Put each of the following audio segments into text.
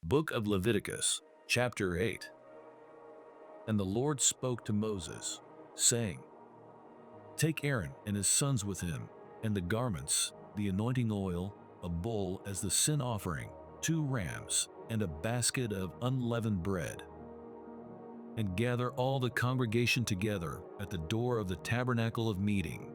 Book of Leviticus, chapter 8. And the Lord spoke to Moses, saying, Take Aaron and his sons with him, and the garments, the anointing oil, a bull as the sin offering, 2 rams, and a basket of unleavened bread. And gather all the congregation together at the door of the tabernacle of meeting.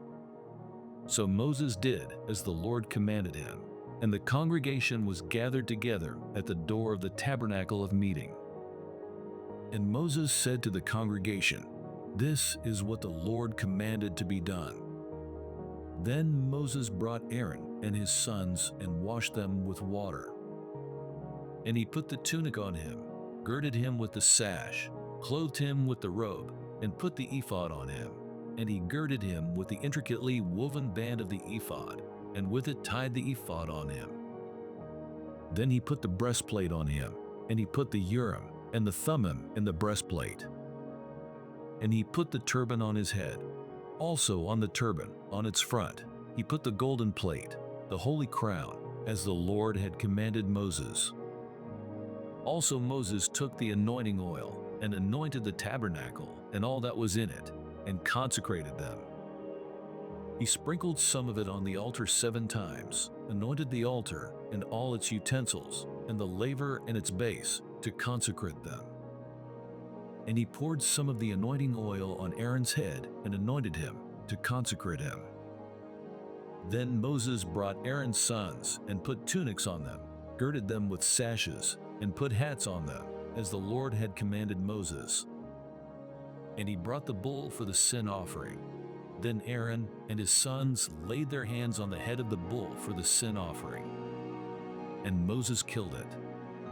So Moses did as the Lord commanded him. And the congregation was gathered together at the door of the tabernacle of meeting. And Moses said to the congregation, This is what the Lord commanded to be done. Then Moses brought Aaron and his sons and washed them with water. And he put the tunic on him, girded him with the sash, clothed him with the robe, and put the ephod on him. And he girded him with the intricately woven band of the ephod, and with it tied the ephod on him. Then he put the breastplate on him, and he put the Urim and the Thummim in the breastplate. And he put the turban on his head. Also on the turban, on its front, he put the golden plate, the holy crown, as the Lord had commanded Moses. Also Moses took the anointing oil, and anointed the tabernacle and all that was in it, and consecrated them. He sprinkled some of it on the altar 7 times, anointed the altar and all its utensils, and the laver and its base, to consecrate them. And he poured some of the anointing oil on Aaron's head and anointed him, to consecrate him. Then Moses brought Aaron's sons and put tunics on them, girded them with sashes, and put hats on them, as the Lord had commanded Moses. And he brought the bull for the sin offering. Then Aaron and his sons laid their hands on the head of the bull for the sin offering. And Moses killed it.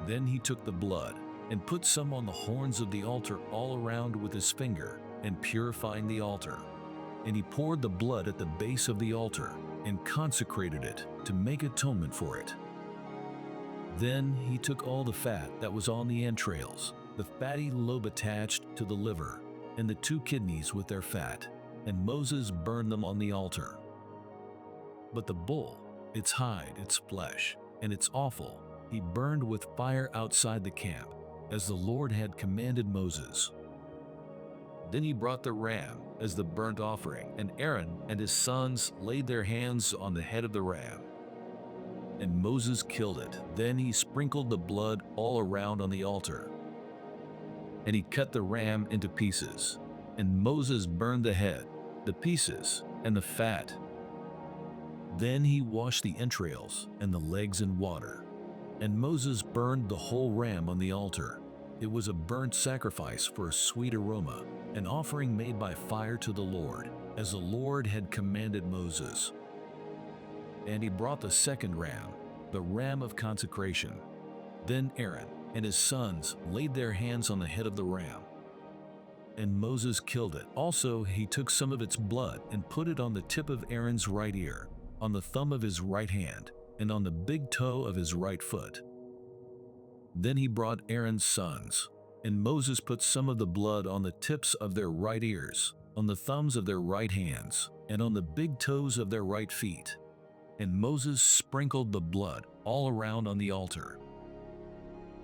Then he took the blood and put some on the horns of the altar all around with his finger, and purifying the altar. And he poured the blood at the base of the altar and consecrated it to make atonement for it. Then he took all the fat that was on the entrails, the fatty lobe attached to the liver, and the 2 kidneys with their fat, and Moses burned them on the altar. But the bull, its hide, its flesh, and its offal, he burned with fire outside the camp, as the Lord had commanded Moses. Then he brought the ram as the burnt offering, and Aaron and his sons laid their hands on the head of the ram. And Moses killed it. Then he sprinkled the blood all around on the altar. And he cut the ram into pieces. And Moses burned the head, the pieces, and the fat. Then he washed the entrails and the legs in water. And Moses burned the whole ram on the altar. It was a burnt sacrifice for a sweet aroma, an offering made by fire to the Lord, as the Lord had commanded Moses. And he brought the second ram, the ram of consecration. Then Aaron and his sons laid their hands on the head of the ram. And Moses killed it. Also he took some of its blood and put it on the tip of Aaron's right ear, on the thumb of his right hand, and on the big toe of his right foot. Then he brought Aaron's sons, and Moses put some of the blood on the tips of their right ears, on the thumbs of their right hands, and on the big toes of their right feet. And Moses sprinkled the blood all around on the altar.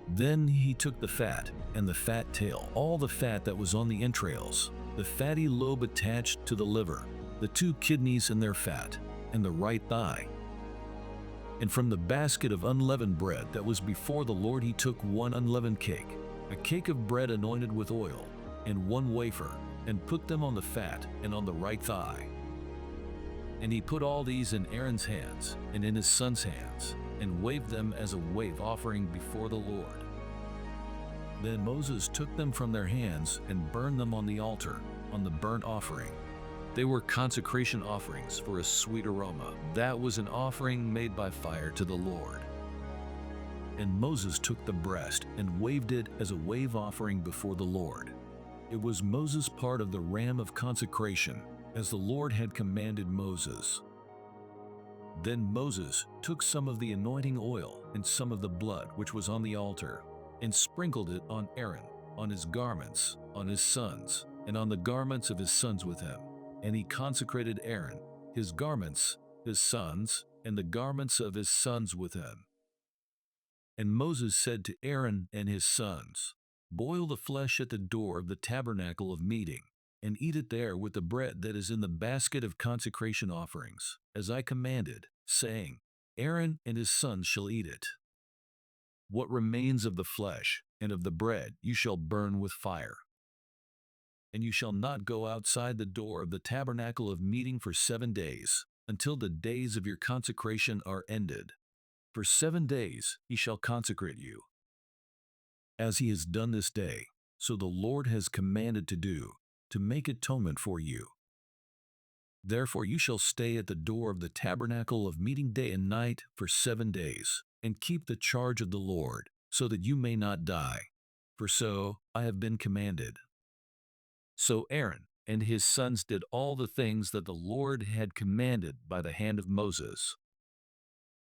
Then he took the fat and the fat tail, all the fat that was on the entrails, the fatty lobe attached to the liver, the 2 kidneys and their fat, and the right thigh. And from the basket of unleavened bread that was before the Lord he took 1 unleavened cake, a cake of bread anointed with oil, and 1 wafer, and put them on the fat and on the right thigh. And he put all these in Aaron's hands and in his sons' hands, and waved them as a wave offering before the Lord. Then Moses took them from their hands and burned them on the altar, on the burnt offering. They were consecration offerings for a sweet aroma. That was an offering made by fire to the Lord. And Moses took the breast and waved it as a wave offering before the Lord. It was Moses' part of the ram of consecration, as the Lord had commanded Moses. Then Moses took some of the anointing oil and some of the blood which was on the altar, and sprinkled it on Aaron, on his garments, on his sons, and on the garments of his sons with him. And he consecrated Aaron, his garments, his sons, and the garments of his sons with him. And Moses said to Aaron and his sons, Boil the flesh at the door of the tabernacle of meeting, and eat it there with the bread that is in the basket of consecration offerings, as I commanded, saying, Aaron and his sons shall eat it. What remains of the flesh and of the bread you shall burn with fire. And you shall not go outside the door of the tabernacle of meeting for 7 days, until the days of your consecration are ended. For 7 days he shall consecrate you. As he has done this day, so the Lord has commanded to do, to make atonement for you. Therefore you shall stay at the door of the tabernacle of meeting day and night for 7 days, and keep the charge of the Lord, so that you may not die. For so I have been commanded. So Aaron and his sons did all the things that the Lord had commanded by the hand of Moses.